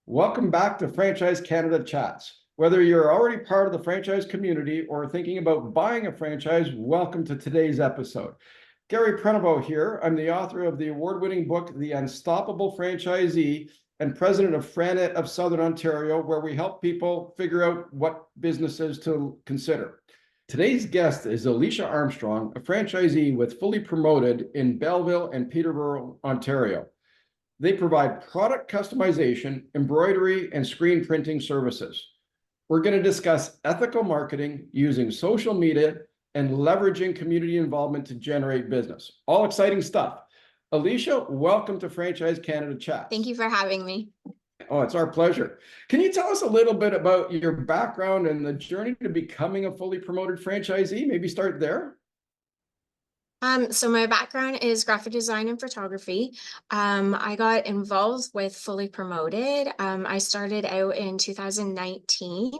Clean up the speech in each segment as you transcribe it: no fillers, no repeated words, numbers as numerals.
Welcome back to Franchise Canada Chats. Whether you're already part of the franchise community or thinking about buying a franchise, welcome to today's episode. Gary Prenevot here. I'm the author of the award-winning book, The Unstoppable Franchisee, and president of Franet of Southern Ontario, where we help people figure out what businesses to consider. Today's guest is Alicia Armstrong, a franchisee with Fully Promoted in Belleville and Peterborough, Ontario. They provide product customization, embroidery, and screen printing services. We're going to discuss ethical marketing using social media and leveraging community involvement to generate business. All exciting stuff. Alicia, welcome to Franchise Canada Chats. Thank you for having me. Oh, it's our pleasure. Can you tell us a little bit about your background and the journey to becoming a fully promoted franchisee? Maybe start there. So my background is graphic design and photography. I got involved with Fully Promoted. I started out in 2019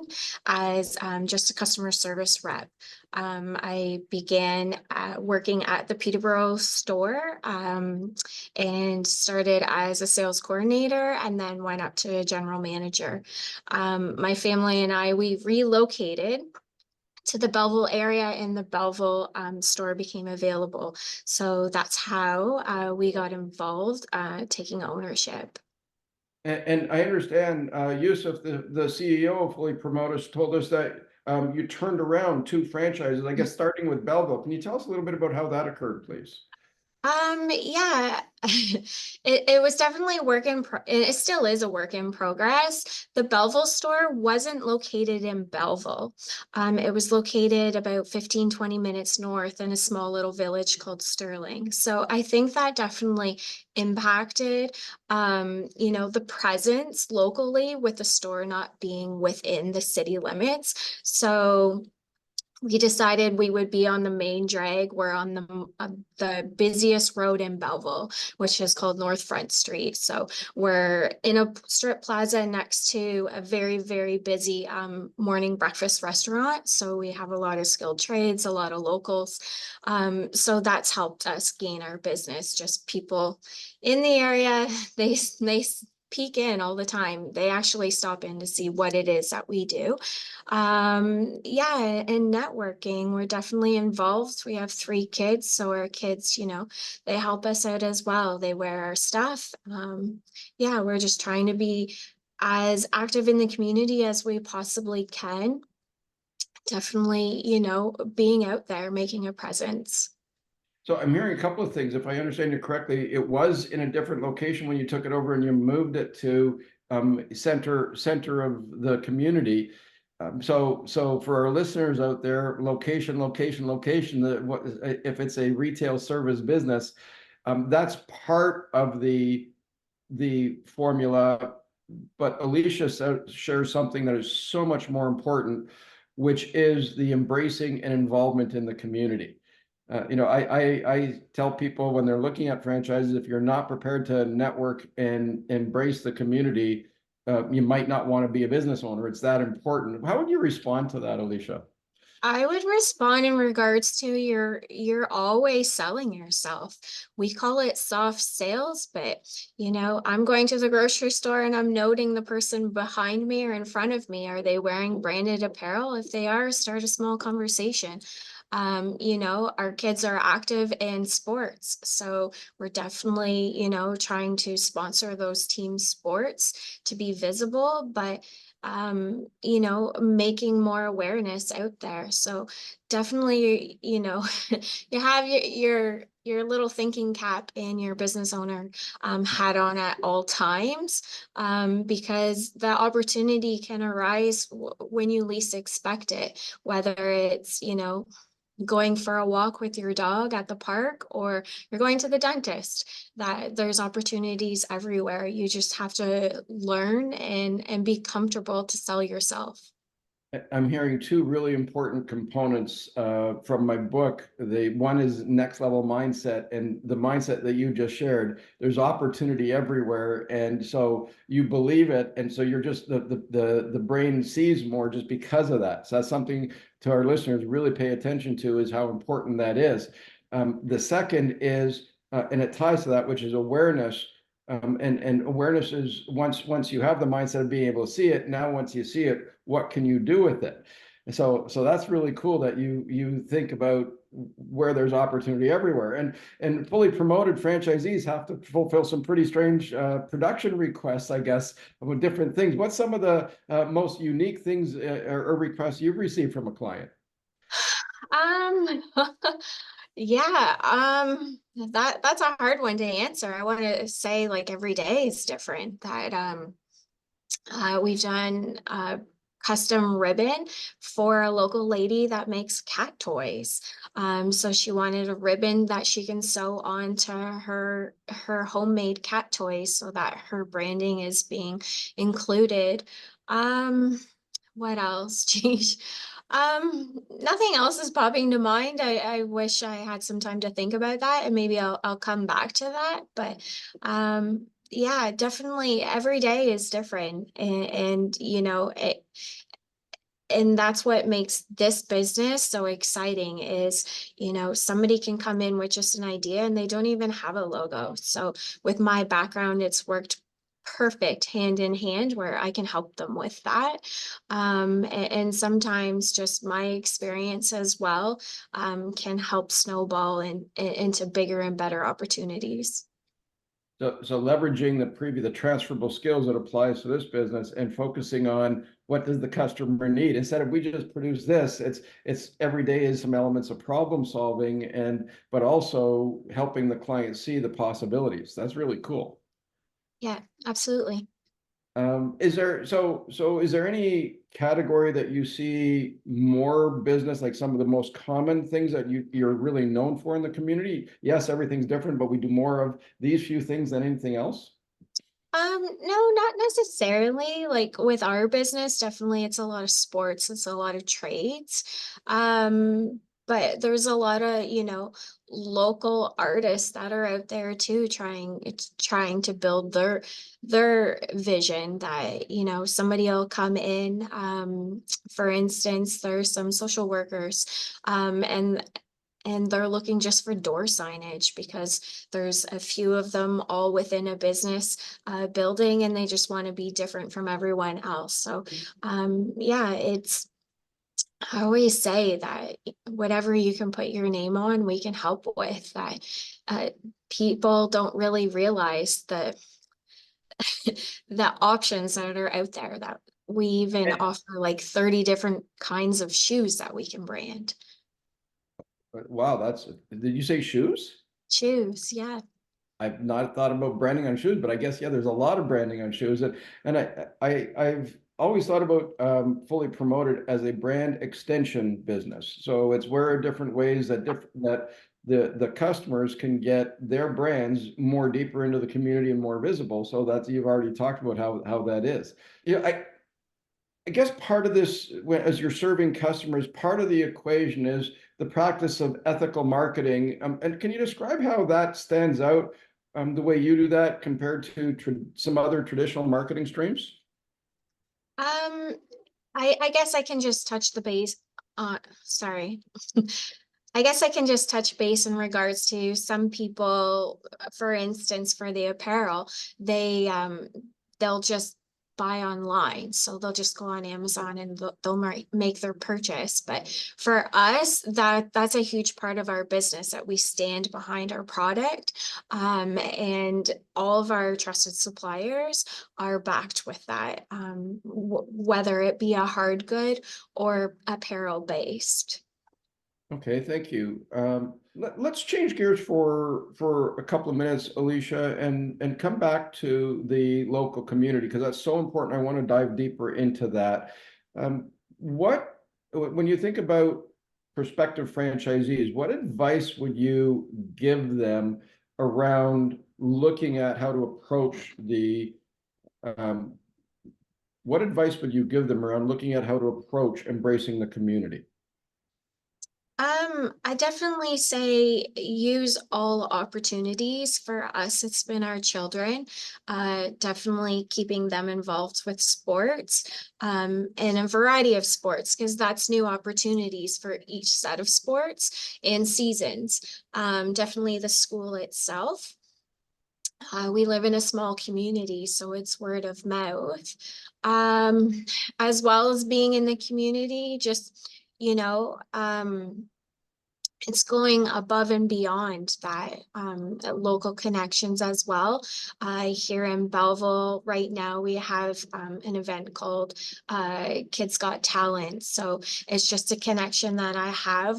as just a customer service rep. I began working at the Peterborough store and started as a sales coordinator and then went up to general manager. My family and I, we relocated to the Belleville area, and the Belleville store became available. So that's how we got involved, taking ownership. And I understand Yusuf, the CEO of Fully Promoted, told us that you turned around two franchises, I guess, starting with Belleville. Can you tell us a little bit about how that occurred, please? Yeah, it was definitely a work in it still is a work in progress. The Belleville store wasn't located in Belleville. It was located about 15-20 minutes north in a small little village called Sterling. So I think that definitely impacted, the presence locally with the store not being within the city limits. So we decided we would be on the main drag. We're on the busiest road in Belleville, which is called North Front Street. So we're in a strip plaza next to a very, very busy morning breakfast restaurant. So we have a lot of skilled trades, a lot of locals. So that's helped us gain our business. Just people in the area, they peek in all the time. They actually stop in to see what it is that we do. Yeah, and networking, we're definitely involved. We have 3 kids, so our kids, they help us out as well. They wear our stuff. Yeah, we're just trying to be as active in the community as we possibly can. Definitely, being out there, making a presence. So I'm hearing a couple of things. If I understand you correctly, it was in a different location when you took it over and you moved it to center of the community. So for our listeners out there, location. If it's a retail service business, that's part of the formula. But Alicia shares something that is so much more important, which is the embracing and involvement in the community. I tell people when they're looking at franchises, if you're not prepared to network and embrace the community, you might not want to be a business owner. It's that important. How would you respond to that, Alicia? I would respond in regards to you're always selling yourself. We call it soft sales, but I'm going to the grocery store and I'm noting the person behind me or in front of me. Are they wearing branded apparel? If they are, start a small conversation. Our kids are active in sports, so we're definitely, trying to sponsor those team sports to be visible, but making more awareness out there. So definitely, you have your little thinking cap and your business owner hat on at all times, because the opportunity can arise when you least expect it, whether it's, going for a walk with your dog at the park or you're going to the dentist. That there's opportunities everywhere. You just have to learn and be comfortable to sell yourself. I'm hearing 2 really important components from my book. One is next level mindset, and the mindset that you just shared. There's opportunity everywhere, and so you believe it, and so you're just the brain sees more just because of that. So that's something to our listeners really pay attention to, is how important that is. The second is, and it ties to that, which is awareness. And awareness is once you have the mindset of being able to see it, now once you see it, what can you do with it? And so that's really cool that you think about where there's opportunity everywhere. And fully promoted franchisees have to fulfill some pretty strange production requests, I guess, with different things. What's some of the most unique things or requests you've received from a client? Um, yeah, that's a hard one to answer. I want to say like every day is different. That we've done custom ribbon for a local lady that makes cat toys. So she wanted a ribbon that she can sew onto her homemade cat toys so that her branding is being included. Um, what else? Geez. Nothing else is popping to mind. I wish I had some time to think about that and maybe I'll come back to that. But yeah, definitely every day is different. And you know, and that's what makes this business so exciting is, you know, somebody can come in with just an idea and they don't even have a logo. So with my background, it's worked perfect hand in hand where I can help them with that. And sometimes just my experience as well can help snowball into bigger and better opportunities. So leveraging the transferable skills that applies to this business and focusing on what does the customer need instead of we just produce this. It's every day is some elements of problem solving and but also helping the client see the possibilities. That's really cool. Yeah, absolutely. Is there any category that you see more business, like some of the most common things that you're really known for in the community? Yes, everything's different, but we do more of these few things than anything else. No, not necessarily. Like with our business, definitely it's a lot of sports, it's a lot of trades. But there's a lot of, you know, local artists that are out there too trying to build their vision that, you know, somebody will come in. For instance, there's some social workers and they're looking just for door signage because there's a few of them all within a business building and they just want to be different from everyone else. So yeah, it's I always say that whatever you can put your name on, we can help with that. Uh, People don't really realize the options that are out there that we even offer like 30 different kinds of shoes that we can brand. Wow, did you say shoes? Shoes, yeah. I've not thought about branding on shoes, but I guess yeah, there's a lot of branding on shoes, and I've always thought about fully promoted as a brand extension business. So it's where different ways that the customers can get their brands more deeper into the community and more visible. So that's you've already talked about how that is. Yeah, I guess part of this, as you're serving customers, part of the equation is the practice of ethical marketing. And can you describe how that stands out, the way you do that compared to some other traditional marketing streams? Um, I guess I can just touch the base. Sorry. I guess I can just touch base in regards to some people, for instance, for the apparel, they'll just buy online. So they'll just go on Amazon and they'll make their purchase. But for us, that's a huge part of our business that we stand behind our product. And all of our trusted suppliers are backed with that, whether it be a hard good or apparel based. Okay, thank you. Let's change gears for a couple of minutes, Alicia, and come back to the local community because that's so important. I want to dive deeper into that. What when you think about prospective franchisees, what advice would you give them around looking at how to approach um, what advice would you give them around looking at how to approach embracing the community? I definitely say use all opportunities. For us, it's been our children. Definitely keeping them involved with sports, and a variety of sports, because that's new opportunities for each set of sports and seasons. Definitely the school itself. We live in a small community, so it's word of mouth. Um, as well as being in the community, just, you know, it's going above and beyond that, local connections as well. Here in Belleville right now, we have an event called Kids Got Talent. So it's just a connection that I have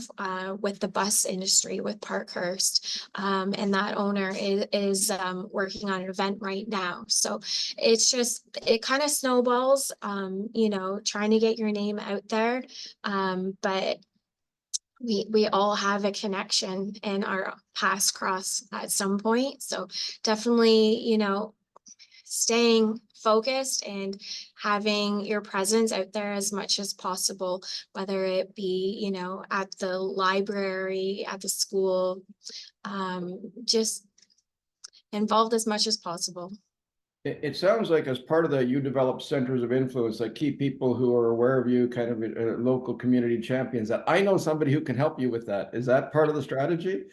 with the bus industry with Parkhurst. And that owner is working on an event right now. So it's just, it kind of snowballs, you know, trying to get your name out there. But we all have a connection and our paths cross at some point. So definitely, you know, staying focused and having your presence out there as much as possible, whether it be, you know, at the library, at the school, just involved as much as possible. It sounds like as part of that, you develop centers of influence that keep people who are aware of you, kind of local community champions. That I know somebody who can help you with that. Is that part of the strategy?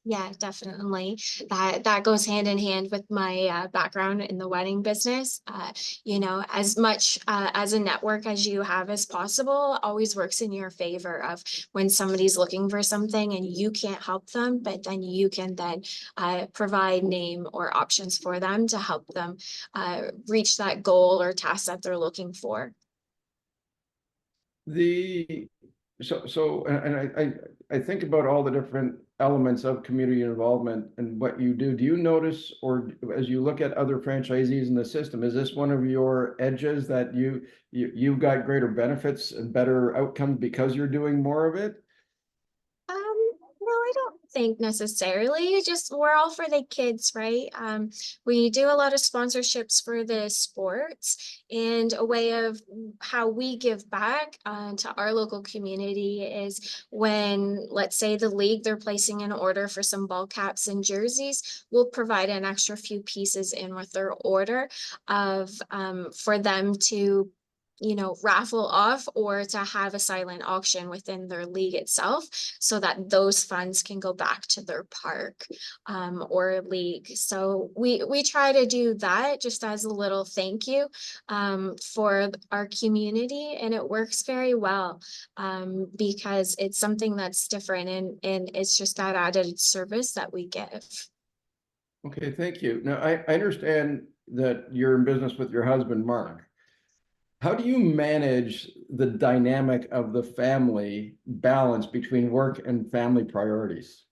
Yeah, definitely. That goes hand in hand with my background in the wedding business. You know, as much as a network as you have as possible always works in your favor of when somebody's looking for something and you can't help them, but then you can then provide name or options for them to help them reach that goal or task that they're looking for. The I think about all the different elements of community involvement and what you do. Do you notice, or as you look at other franchisees in the system, is this one of your edges that you've got greater benefits and better outcomes because you're doing more of it? No, I don't think necessarily. Just we're all for the kids, right? We do a lot of sponsorships for the sports, and a way of how we give back to our local community is when, let's say, the league they're placing an order for some ball caps and jerseys, we'll provide an extra few pieces in with their order of for them to, you know, raffle off or to have a silent auction within their league itself so that those funds can go back to their park or league. So we try to do that just as a little thank you for our community, and it works very well because it's something that's different, and it's just that added service that we give. Okay, thank you. Now, I understand that you're in business with your husband, Mark. How do you manage the dynamic of the family balance between work and family priorities?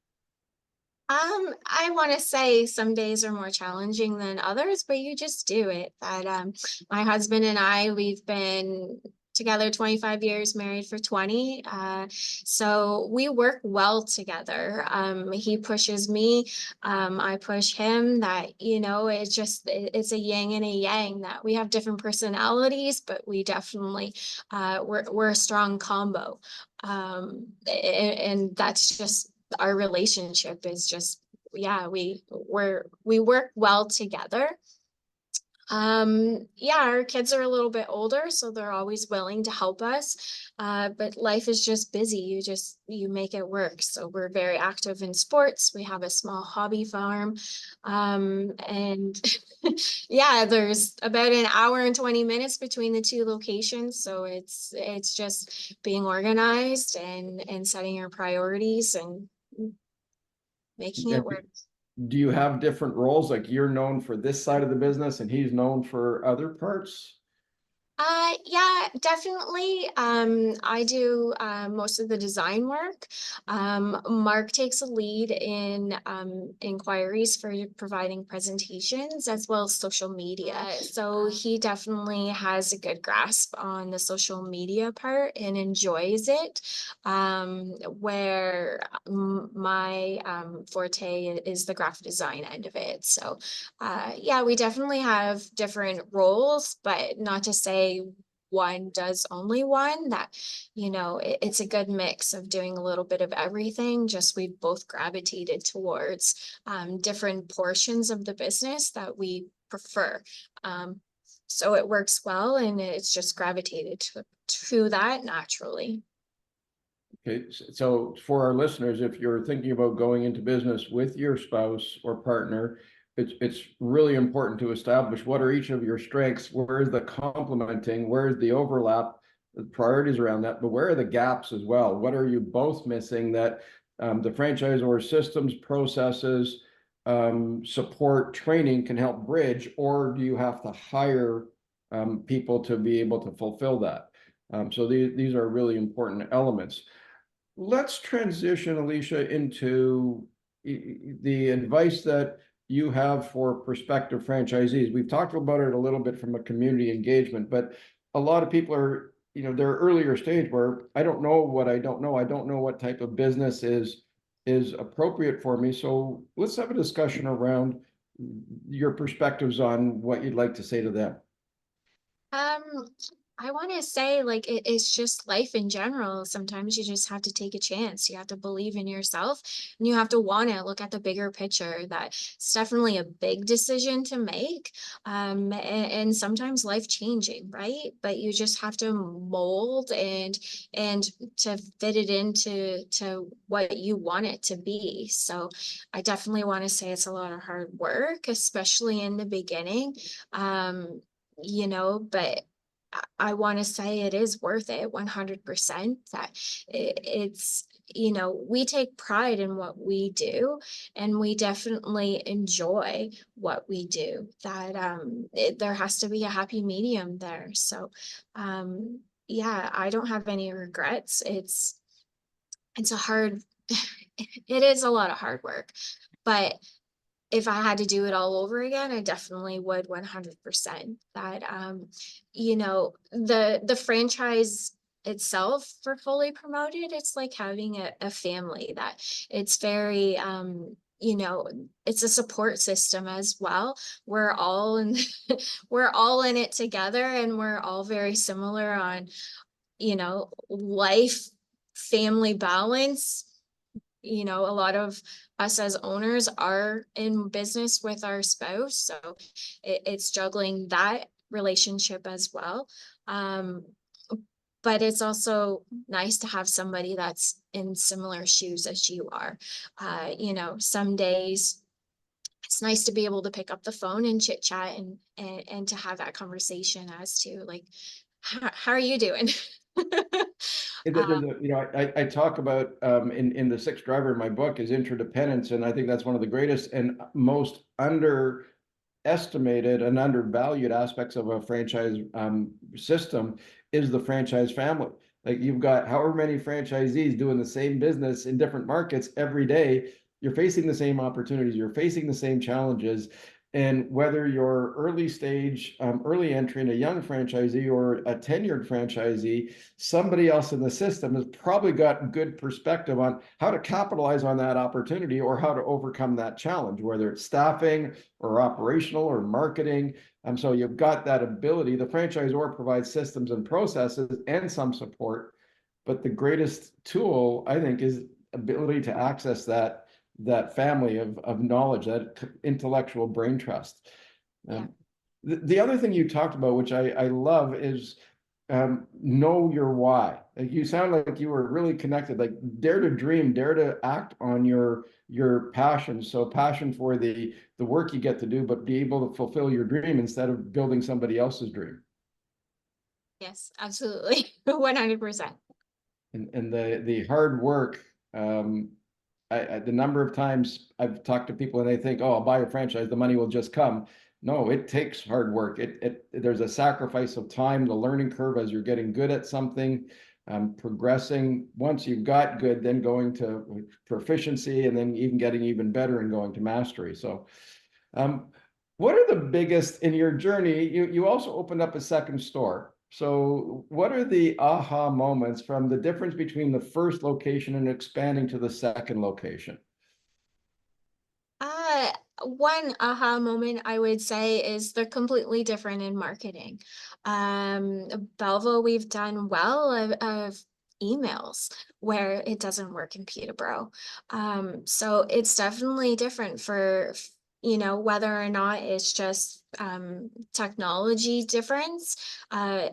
I want to say some days are more challenging than others, but you just do it. That my husband and I, we've been together 25 years, married for 20. So we work well together. He pushes me, I push him. That, you know, it's a yin and a yang, that we have different personalities, but we definitely we're a strong combo. And that's just our relationship is just, yeah, we work well together. Yeah, our kids are a little bit older, so they're always willing to help us. But life is just busy. You make it work. So we're very active in sports. We have a small hobby farm. And yeah, there's about an hour and 20 minutes between the two locations. So it's just being organized and setting your priorities and making it And work. do you have different roles? Like you're known for this side of the business and he's known for other parts? Yeah, definitely. I do most of the design work. Mark takes a lead in inquiries for providing presentations as well as social media. So he definitely has a good grasp on the social media part and enjoys it. Where my forte is the graphic design end of it. So yeah, we definitely have different roles, but not to say one does only one. That, you know, it's a good mix of doing a little bit of everything. Just we've both gravitated towards different portions of the business that we prefer. So it works well, and it's just gravitated to that naturally. Okay, so for our listeners, if you're thinking about going into business with your spouse or partner, it's really important to establish what are each of your strengths, where is the complementing, where is the overlap, the priorities around that, but where are the gaps as well? What are you both missing that the franchisor systems, processes, support, training can help bridge, or do you have to hire people to be able to fulfill that? So these are really important elements. Let's transition, Alicia, into the advice that you have for prospective franchisees. We've talked about it a little bit from a community engagement, but a lot of people are, they're earlier stage where I don't know what I don't know. I don't know what type of business is appropriate for me. So let's have a discussion around your perspectives on what you'd like to say to them. Um, I want to say like it's just life in general. Sometimes you just have to take a chance. You have to believe in yourself and you have to want to look at the bigger picture. That it's definitely a big decision to make. And sometimes life changing, right? But you just have to mold and to fit it to what you want it to be. So I definitely want to say it's a lot of hard work, especially in the beginning. But I want to say it is worth it 100%, that we take pride in what we do and we definitely enjoy what we do, that there has to be a happy medium there. So yeah, I don't have any regrets. It's a hard it is a lot of hard work, but if I had to do it all over again, I definitely would 100%. That the franchise itself for Fully Promoted, it's like having a family, that it's very it's a support system as well. We're all in we're all in it together and we're all very similar on, life, family balance. A lot of us as owners are in business with our spouse, so it's juggling that relationship as well. But it's also nice to have somebody that's in similar shoes as you are. Some days it's nice to be able to pick up the phone and chit chat and to have that conversation as to like, how are you doing? There's I talk about in the sixth driver in my book is interdependence, and I think that's one of the greatest and most underestimated and undervalued aspects of a franchise system is the franchise family. Like you've got however many franchisees doing the same business in different markets every day. You're facing the same opportunities. You're facing the same challenges. And whether you're early stage, early entry in a young franchisee or a tenured franchisee, somebody else in the system has probably got good perspective on how to capitalize on that opportunity or how to overcome that challenge, whether it's staffing or operational or marketing. So you've got that ability. The franchisor provides systems and processes and some support, but the greatest tool, I think, is ability to access that family of knowledge, that intellectual brain trust. Yeah. The other thing you talked about, which I love, is know your why. Like you sound like you were really connected, like dare to dream, dare to act on your passion. So passion for the work you get to do, but be able to fulfill your dream instead of building somebody else's dream. Yes, absolutely. 100%. And the hard work, the number of times I've talked to people and they think, oh, I'll buy a franchise, the money will just come. No, it takes hard work. There's a sacrifice of time, the learning curve as you're getting good at something, progressing. Once you've got good, then going to proficiency, and then even getting even better and going to mastery. So what are the biggest in your journey? You also opened up a second store. So what are the aha moments from the difference between the first location and expanding to the second location? One aha moment I would say is they're completely different in marketing. Belleville, we've done well of emails where it doesn't work in Peterborough. So it's definitely different for, whether or not it's just technology difference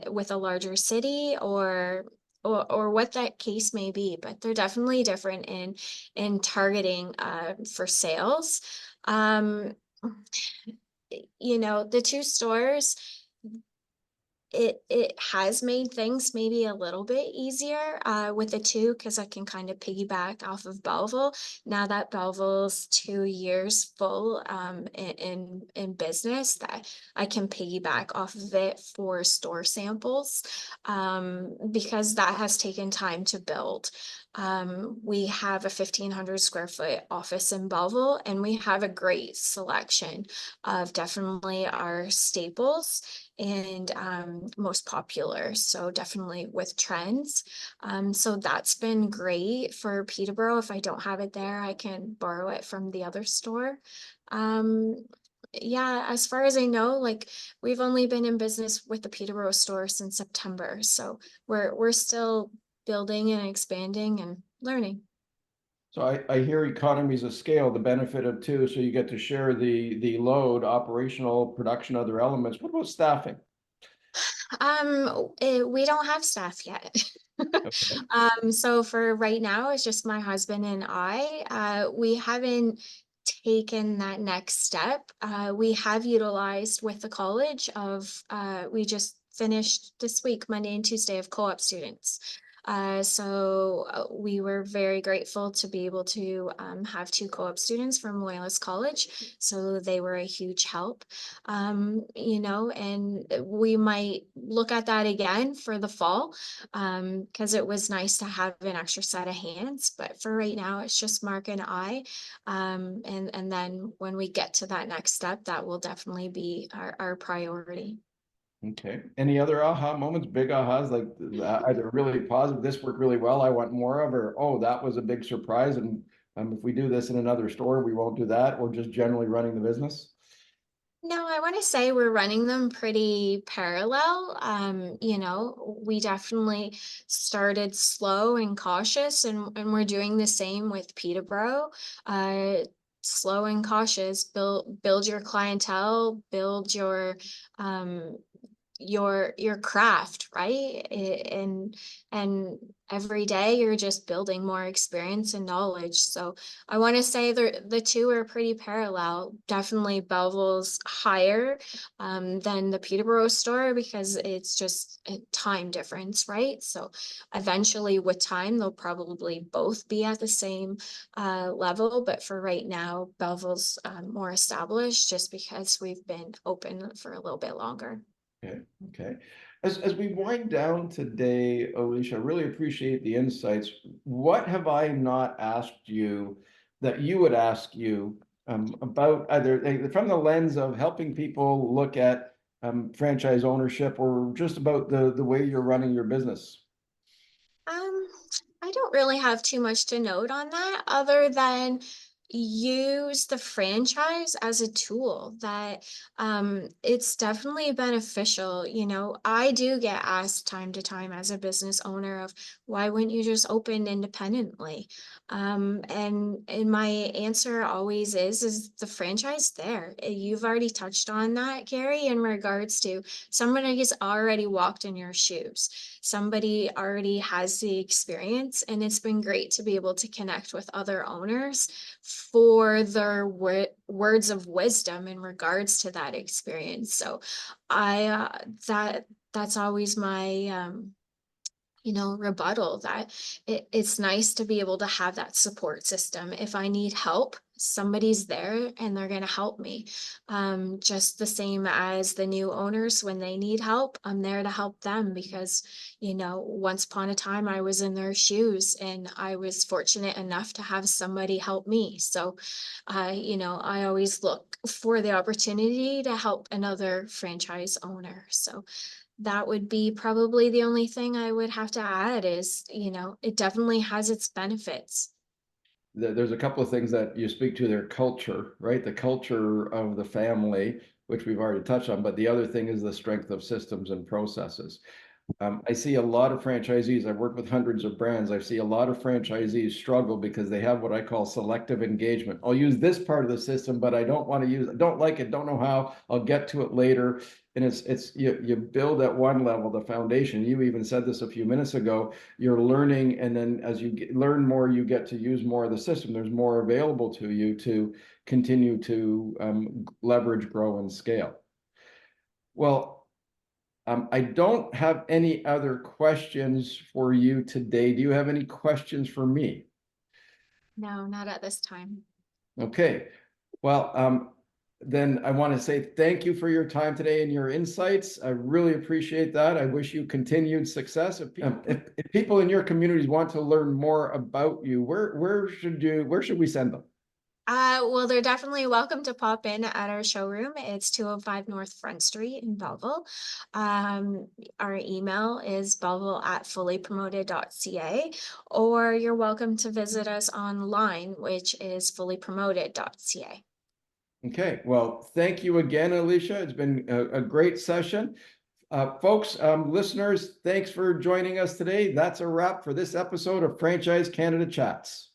with a larger city or what that case may be, but they're definitely different in targeting for sales. You know, the two stores, it has made things maybe a little bit easier with the two, because I can kind of piggyback off of Belleville now that Belleville's 2 years full in business, that I can piggyback off of it for store samples, because that has taken time to build. We have a 1,500 square foot office in Belleville, and we have a great selection of definitely our staples and most popular. So definitely with trends. So that's been great for Peterborough. If I don't have it there, I can borrow it from the other store. Um, yeah, as far as I know, like we've only been in business with the Peterborough store since September. So we're still building and expanding and learning. So I hear economies of scale, the benefit of two, so you get to share the load, operational, production, other elements. What about staffing? We don't have staff yet. Okay. So for right now, it's just my husband and I. We haven't taken that next step. We have utilized with the college of, we just finished this week, Monday and Tuesday, of co-op students. We were very grateful to be able to have two co-op students from Loyalist College. So they were a huge help, you know, and we might look at that again for the fall, because it was nice to have an extra set of hands. But for right now, it's just Mark and I. And then when we get to that next step, that will definitely be our priority. Okay. Any other aha moments, big ahas, like either really positive, this worked really well, I want more of, or oh, that was a big surprise, and if we do this in another store, we won't do that, or just generally running the business? No, I want to say we're running them pretty parallel. You know, we definitely started slow and cautious, and we're doing the same with Peterborough. Uh, Slow and cautious, build your clientele, build um your craft, right? And every day you're just building more experience and knowledge. So I want to say the two are pretty parallel. Definitely Belleville's higher than the Peterborough store, because it's just a time difference, right? So eventually with time they'll probably both be at the same level, but for right now Belleville's more established just because we've been open for a little bit longer. Okay, okay. As we wind down today, Alicia, I really appreciate the insights. What have I not asked you that you would ask you about either from the lens of helping people look at franchise ownership, or just about the way you're running your business? Um, I don't really have too much to note on that other than use the franchise as a tool that it's definitely beneficial. You know, I do get asked time to time as a business owner of why wouldn't you just open independently? And my answer always is the franchise there. You've already touched on that, Gary, in regards to somebody has already walked in your shoes. Somebody already has the experience, and it's been great to be able to connect with other owners for their words of wisdom in regards to that experience. So I that's always my you know, rebuttal, that it's nice to be able to have that support system. If I need help, somebody's there and they're going to help me. Just the same as the new owners, when they need help, I'm there to help them, because, you know, once upon a time I was in their shoes and I was fortunate enough to have somebody help me. So, you know, I always look for the opportunity to help another franchise owner. So that would be probably the only thing I would have to add is, you know, it definitely has its benefits. There's a couple of things that you speak to, their culture, right? The culture of the family, which we've already touched on, but the other thing is the strength of systems and processes. I see a lot of franchisees. I've worked with hundreds of brands. I see a lot of franchisees struggle because they have what I call selective engagement. I'll use this part of the system, but I don't want to use it. Don't like it. Don't know how. I'll get to it later. and it's you build at one level, the foundation. You even said this a few minutes ago. You're learning, and then as you learn more, you get to use more of the system. There's more available to you to continue to leverage, grow, and scale. Well, I don't have any other questions for you today. Do you have any questions for me? No, not at this time. Okay. Well, then I want to say thank you for your time today and your insights. I really appreciate that. I wish you continued success. If people in your communities want to learn more about you, where should we send them? Well, they're definitely welcome to pop in at our showroom. It's 205 North Front Street in Belleville. Our email is belleville@fullypromoted.ca, or you're welcome to visit us online, which is fullypromoted.ca. Okay, well, thank you again, Alicia. It's been a great session. Folks, listeners, thanks for joining us today. That's a wrap for this episode of Franchise Canada Chats.